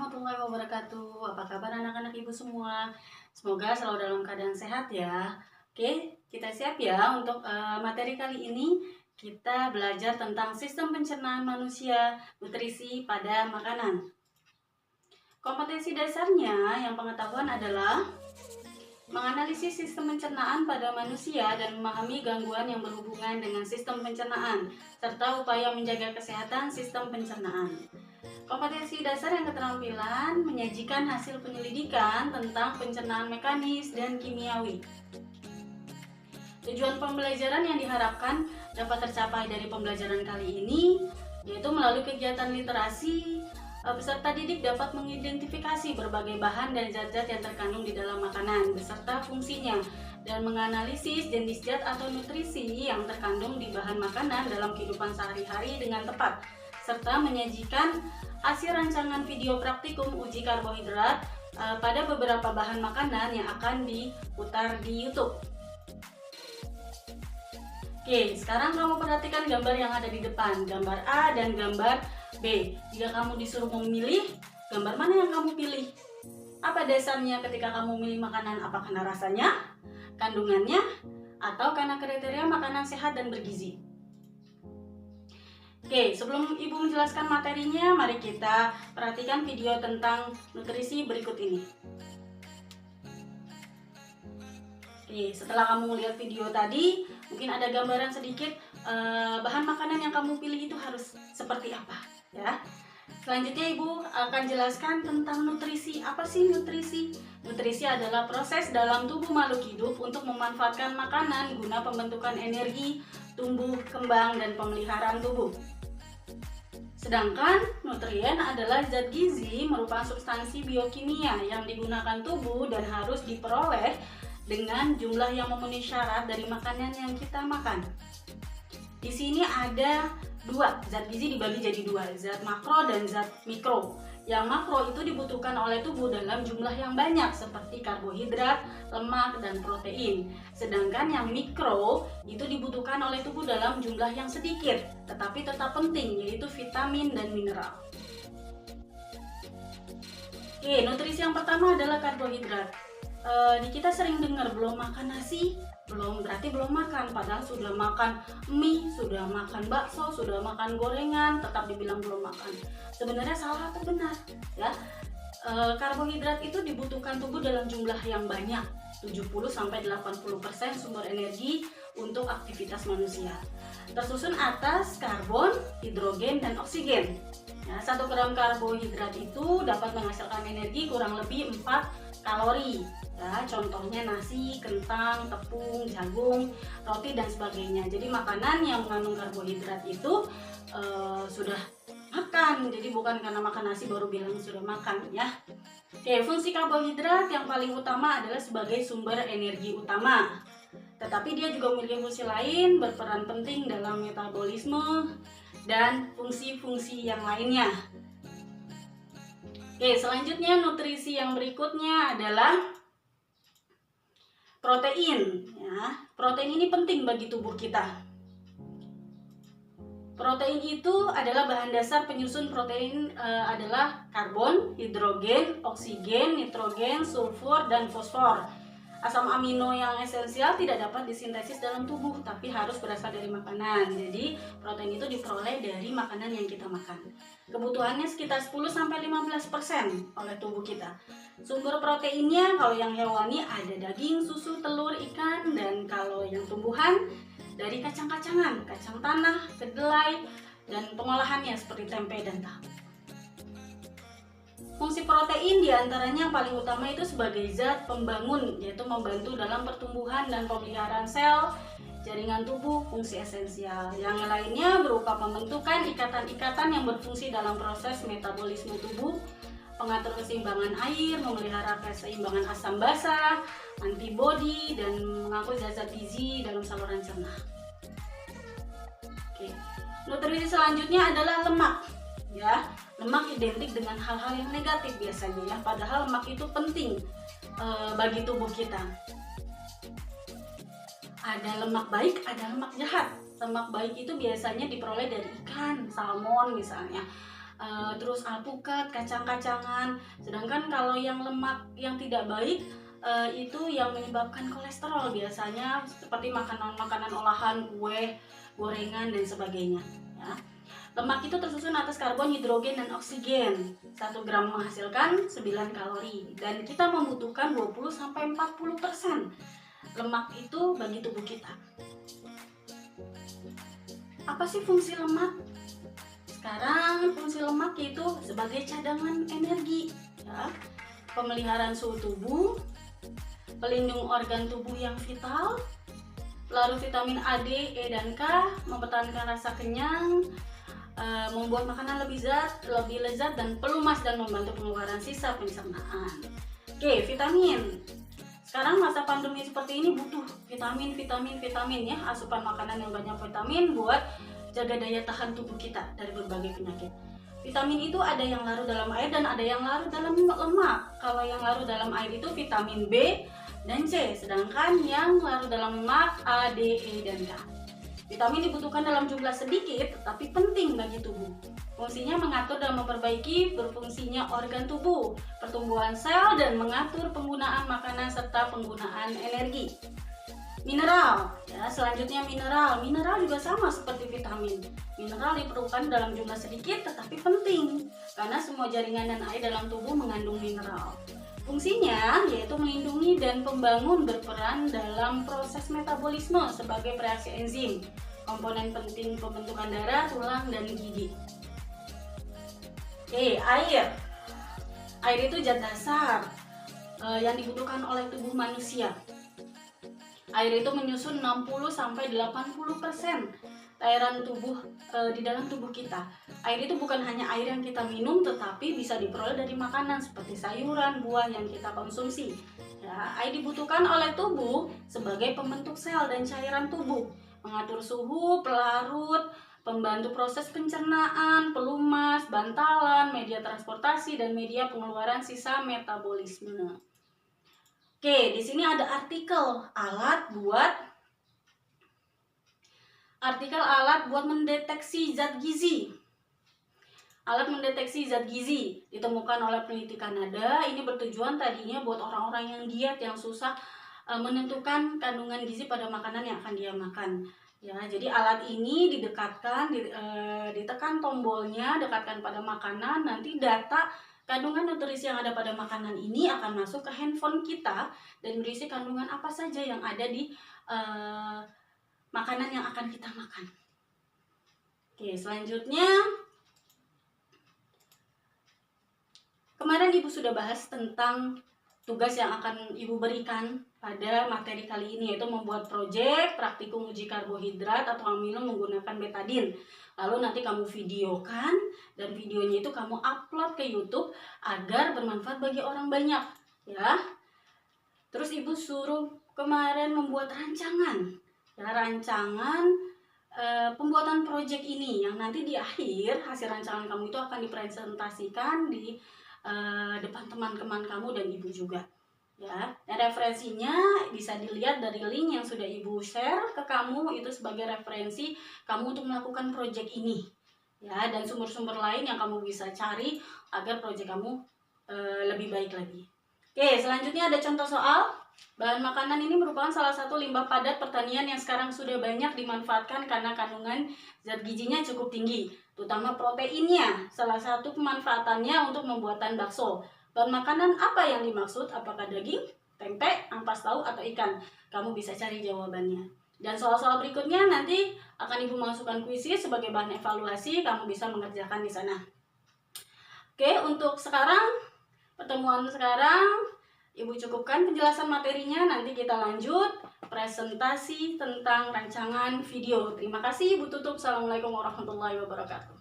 warahmatullahi wabarakatuh. Apa kabar anak-anak ibu semua? Semoga selalu dalam keadaan sehat ya. Oke, kita siap ya untuk materi kali ini. Kita belajar tentang sistem pencernaan manusia, nutrisi pada makanan. Kompetensi dasarnya yang pengetahuan adalah menganalisis sistem pencernaan pada manusia dan memahami gangguan yang berhubungan dengan sistem pencernaan, serta upaya menjaga kesehatan sistem pencernaan. Kompetensi dasar yang keterampilan menyajikan hasil penyelidikan tentang pencernaan mekanis dan kimiawi. Tujuan pembelajaran yang diharapkan dapat tercapai dari pembelajaran kali ini yaitu melalui kegiatan literasi, peserta didik dapat mengidentifikasi berbagai bahan dan zat-zat yang terkandung di dalam makanan beserta fungsinya dan menganalisis jenis zat atau nutrisi yang terkandung di bahan makanan dalam kehidupan sehari-hari dengan tepat, serta menyajikan hasil rancangan video praktikum uji karbohidrat pada beberapa bahan makanan yang akan diputar di YouTube. Oke, sekarang kamu perhatikan gambar yang ada di depan, gambar A dan gambar B. Jika kamu disuruh memilih, gambar mana yang kamu pilih? Apa dasarnya ketika kamu memilih makanan? Apa karena rasanya, kandungannya, atau karena kriteria makanan sehat dan bergizi? Oke, sebelum ibu menjelaskan materinya, mari kita perhatikan video tentang nutrisi berikut ini. Oke, setelah kamu melihat video tadi, mungkin ada gambaran sedikit bahan makanan yang kamu pilih itu harus seperti apa, ya. Selanjutnya ibu akan jelaskan tentang nutrisi. Apa sih nutrisi? Nutrisi adalah proses dalam tubuh makhluk hidup untuk memanfaatkan makanan guna pembentukan energi, tumbuh, kembang, dan pemeliharaan tubuh. Sedangkan nutrien adalah zat gizi merupakan substansi biokimia yang digunakan tubuh dan harus diperoleh dengan jumlah yang memenuhi syarat dari makanan yang kita makan. Di sini ada dua, zat gizi dibagi jadi dua, zat makro dan zat mikro. Yang makro itu dibutuhkan oleh tubuh dalam jumlah yang banyak seperti karbohidrat, lemak, dan protein. Sedangkan yang mikro itu dibutuhkan oleh tubuh dalam jumlah yang sedikit, tetapi tetap penting, yaitu vitamin dan mineral. Oke, nutrisi yang pertama adalah karbohidrat. Kita sering dengar belum makan nasi, berarti belum makan, padahal sudah makan mie, sudah makan bakso, sudah makan gorengan, tetap dibilang belum makan. Sebenarnya salah atau benar, ya? Karbohidrat itu dibutuhkan tubuh dalam jumlah yang banyak, 70-80% sumber energi untuk aktivitas manusia. Tersusun atas karbon, hidrogen, dan oksigen. Ya, 1 gram karbohidrat itu dapat menghasilkan energi kurang lebih 4 kalori. Ya, contohnya nasi, kentang, tepung, jagung, roti, dan sebagainya. Jadi makanan yang mengandung karbohidrat itu sudah makan. Jadi bukan karena makan nasi baru bilang sudah makan, ya. Oke, fungsi karbohidrat yang paling utama adalah sebagai sumber energi utama. Tetapi dia juga memiliki fungsi lain, berperan penting dalam metabolisme dan fungsi-fungsi yang lainnya. Oke, selanjutnya nutrisi yang berikutnya adalah protein, ya. Protein ini penting bagi tubuh kita. Protein itu adalah bahan dasar penyusun protein adalah karbon, hidrogen, oksigen, nitrogen, sulfur, dan fosfor. Asam amino yang esensial tidak dapat disintesis dalam tubuh, tapi harus berasal dari makanan. Jadi protein itu diperoleh dari makanan yang kita makan. Kebutuhannya sekitar 10-15% oleh tubuh kita. Sumber proteinnya kalau yang hewani ada daging, susu, telur, ikan, dan kalau yang tumbuhan dari kacang-kacangan, kacang tanah, kedelai, dan pengolahannya seperti tempe dan tahu. Fungsi protein diantaranya yang paling utama itu sebagai zat pembangun, yaitu membantu dalam pertumbuhan dan pemeliharaan sel, jaringan tubuh, fungsi esensial. Yang lainnya berupa pembentukan ikatan-ikatan yang berfungsi dalam proses metabolisme tubuh, pengatur keseimbangan air, memelihara keseimbangan asam basa, antibodi, dan mengangkut zat-zat gizi dalam saluran cerna. Oke. Nutrisi selanjutnya adalah lemak. Ya, lemak identik dengan hal-hal yang negatif biasanya, ya. Padahal lemak itu penting bagi tubuh kita. Ada lemak baik, ada lemak jahat. Lemak baik itu biasanya diperoleh dari ikan, salmon misalnya. terus alpukat, kacang-kacangan. Sedangkan kalau yang lemak yang tidak baik itu yang menyebabkan kolesterol, biasanya seperti makanan-makanan olahan, kue, gorengan dan sebagainya ya. Lemak itu tersusun atas karbon, hidrogen, dan oksigen. 1 gram menghasilkan 9 kalori dan kita membutuhkan 20-40% lemak itu bagi tubuh kita. Apa sih fungsi lemak? Sekarang fungsi lemak itu sebagai cadangan energi ya. Pemeliharaan suhu tubuh, pelindung organ tubuh yang vital, lalu vitamin A, D, E, dan K mempertahankan rasa kenyang, membuat makanan lebih lezat dan pelumas, dan membantu pengeluaran sisa pencernaan. Oke, vitamin. Sekarang masa pandemi seperti ini butuh vitamin ya, asupan makanan yang banyak vitamin buat jaga daya tahan tubuh kita dari berbagai penyakit. Vitamin itu ada yang larut dalam air dan ada yang larut dalam lemak. Kalau yang larut dalam air itu vitamin B dan C, sedangkan yang larut dalam lemak A, D, E, dan K. Vitamin dibutuhkan dalam jumlah sedikit tetapi penting bagi tubuh. Fungsinya mengatur dan memperbaiki berfungsinya organ tubuh, pertumbuhan sel, dan mengatur penggunaan makanan serta penggunaan energi. Mineral, ya, selanjutnya mineral juga sama seperti vitamin. Mineral diperlukan dalam jumlah sedikit tetapi penting karena semua jaringan dan air dalam tubuh mengandung mineral. Fungsinya yaitu melindungi dan pembangun, berperan dalam proses metabolisme sebagai reaksi enzim, komponen penting pembentukan darah, tulang, dan gigi. Oke, air. Air itu zat dasar yang dibutuhkan oleh tubuh manusia. Air itu menyusun 60-80% cairan tubuh di dalam tubuh kita. Air itu bukan hanya air yang kita minum, tetapi bisa diperoleh dari makanan seperti sayuran, buah yang kita konsumsi. Ya, air dibutuhkan oleh tubuh sebagai pembentuk sel dan cairan tubuh, mengatur suhu, pelarut, pembantu proses pencernaan, pelumas, bantalan, media transportasi, dan media pengeluaran sisa metabolisme. Oke, di sini ada artikel alat buat mendeteksi zat gizi. Alat mendeteksi zat gizi ditemukan oleh peneliti Kanada. Ini bertujuan tadinya buat orang-orang yang diet, yang susah menentukan kandungan gizi pada makanan yang akan dia makan. Ya, jadi alat ini ditekan tombolnya, dekatkan pada makanan, nanti data kandungan nutrisi yang ada pada makanan ini akan masuk ke handphone kita dan berisi kandungan apa saja yang ada di makanan yang akan kita makan. Oke, selanjutnya kemarin Ibu sudah bahas tentang tugas yang akan Ibu berikan pada materi kali ini, yaitu membuat proyek praktikum uji karbohidrat atau amino menggunakan betadin. Lalu nanti kamu videokan dan videonya itu kamu upload ke YouTube agar bermanfaat bagi orang banyak, ya. Terus Ibu suruh kemarin membuat rancangan, ya, pembuatan proyek ini yang nanti di akhir hasil rancangan kamu itu akan dipresentasikan di depan teman-teman kamu dan Ibu juga. Ya, dan referensinya bisa dilihat dari link yang sudah Ibu share ke kamu, itu sebagai referensi kamu untuk melakukan proyek ini. Ya, dan sumber-sumber lain yang kamu bisa cari agar proyek kamu lebih baik lagi. Oke, selanjutnya ada contoh soal. Bahan makanan ini merupakan salah satu limbah padat pertanian yang sekarang sudah banyak dimanfaatkan karena kandungan zat gizinya cukup tinggi, terutama proteinnya. Salah satu pemanfaatannya untuk pembuatan bakso. Bahan makanan apa yang dimaksud? Apakah daging, tempe, ampas tahu, atau ikan? Kamu bisa cari jawabannya. Dan soal-soal berikutnya nanti akan Ibu masukkan kuisis sebagai bahan evaluasi, kamu bisa mengerjakan di sana. Oke, untuk sekarang, pertemuan sekarang, Ibu cukupkan penjelasan materinya, nanti kita lanjut presentasi tentang rancangan video. Terima kasih, Ibu tutup. Assalamualaikum warahmatullahi wabarakatuh.